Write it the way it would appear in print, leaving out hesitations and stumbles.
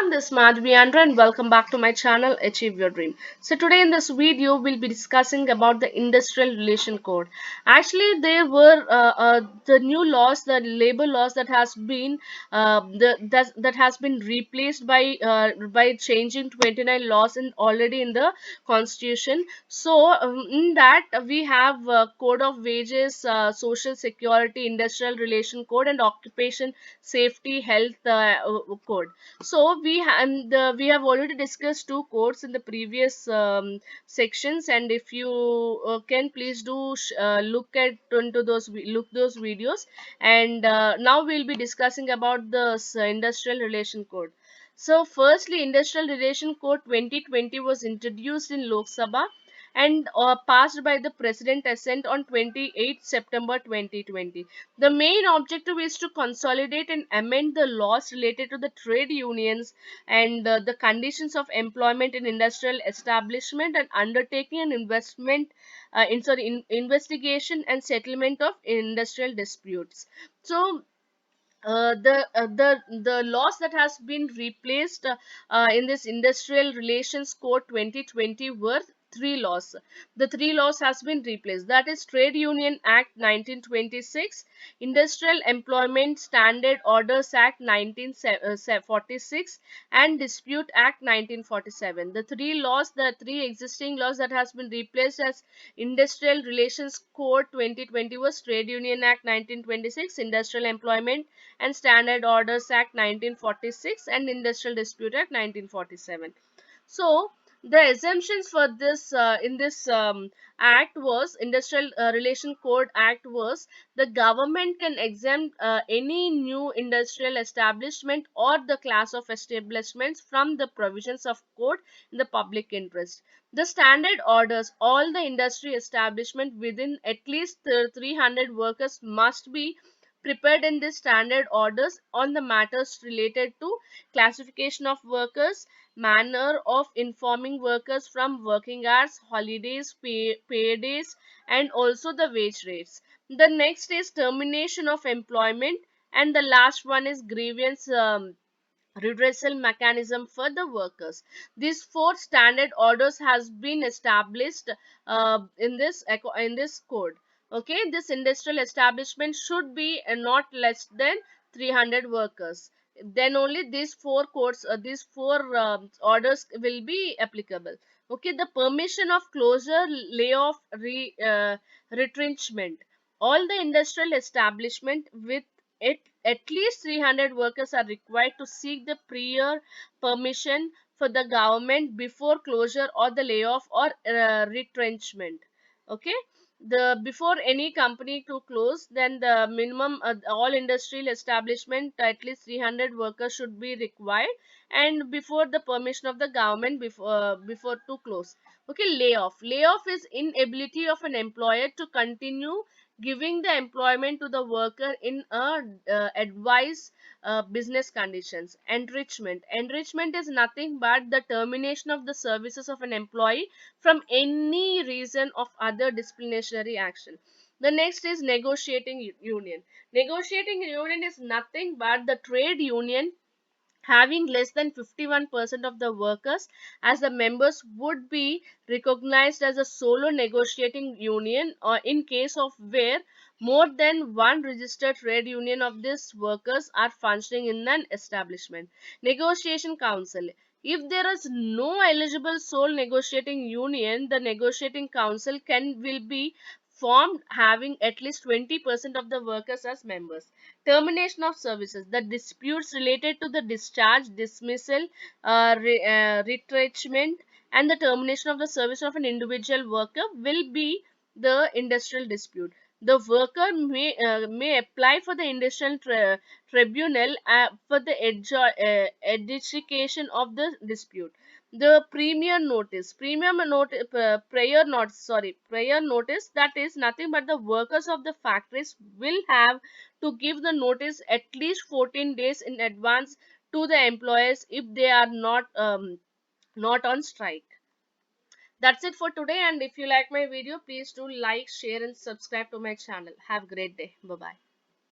everyone, this is Madhvi Andra and welcome back to my channel Achieve Your Dream. So today in this video we'll be discussing about the Industrial Relation Code. Actually there were the new laws, the labor laws that has been that has been replaced by changing 29 laws already in the constitution. So in that we have Code of Wages, Social Security, Industrial Relation Code and Occupation Safety Health Code. So we have already discussed two codes in the previous sections, and if you can please do look those videos. And now we'll be discussing about the Industrial Relation Code. So firstly, Industrial Relation Code 2020 was introduced in Lok Sabha and passed by the President Assent on 28 September 2020. The main objective is to consolidate and amend the laws related to the trade unions and the conditions of employment in industrial establishment and undertaking an investigation and settlement of industrial disputes. So the laws that has been replaced in this Industrial Relations Code 2020 were three laws. The three laws has been replaced, that is Trade Union Act 1926, Industrial Employment Standard Orders Act 1946, and Dispute Act 1947. The three existing laws that has been replaced as Industrial Relations Code 2020 was Trade Union Act 1926, Industrial Employment and Standard Orders Act 1946, and Industrial Dispute Act 1947. So the exemptions for this in this act was Industrial Relation Code Act was the government can exempt any new industrial establishment or the class of establishments from the provisions of code in the public interest. The standard orders all the industry establishment within at least 300 workers must be prepared in the standard orders on the matters related to classification of workers, manner of informing workers from working hours, holidays, pay days, and also the wage rates. The next is termination of employment, and the last one is grievance redressal mechanism for the workers. These four standard orders has been established in this code. Okay, this industrial establishment should be not less than 300 workers. Then only these four orders will be applicable. Okay, the permission of closure, layoff, retrenchment. All the industrial establishment with at least 300 workers are required to seek the prior permission for the government before closure or the layoff or retrenchment. Okay, the before any company to close, then the minimum all industrial establishment at least 300 workers should be required, and before the permission of the government before to close. Okay, layoff is inability of an employer to continue giving the employment to the worker in a advised business conditions. Enrichment is nothing but the termination of the services of an employee from any reason of other disciplinary action. The next is negotiating union is nothing but the trade union having less than 51% of the workers as the members would be recognized as a solo negotiating union, or in case of where more than one registered trade union of these workers are functioning in an establishment. Negotiation council, if there is no eligible sole negotiating union, the negotiating council can will be formed having at least 20% of the workers as members. Termination of services, the disputes related to the discharge, dismissal, retrenchment, and the termination of the service of an individual worker will be the industrial dispute. The worker may apply for the industrial tribunal for the adjudication of the dispute. The prior notice, that is nothing but the workers of the factories will have to give the notice at least 14 days in advance to the employers if they are not on strike. That's it for today, and if you like my video, please do like, share and subscribe to my channel. Have a great day. Bye bye.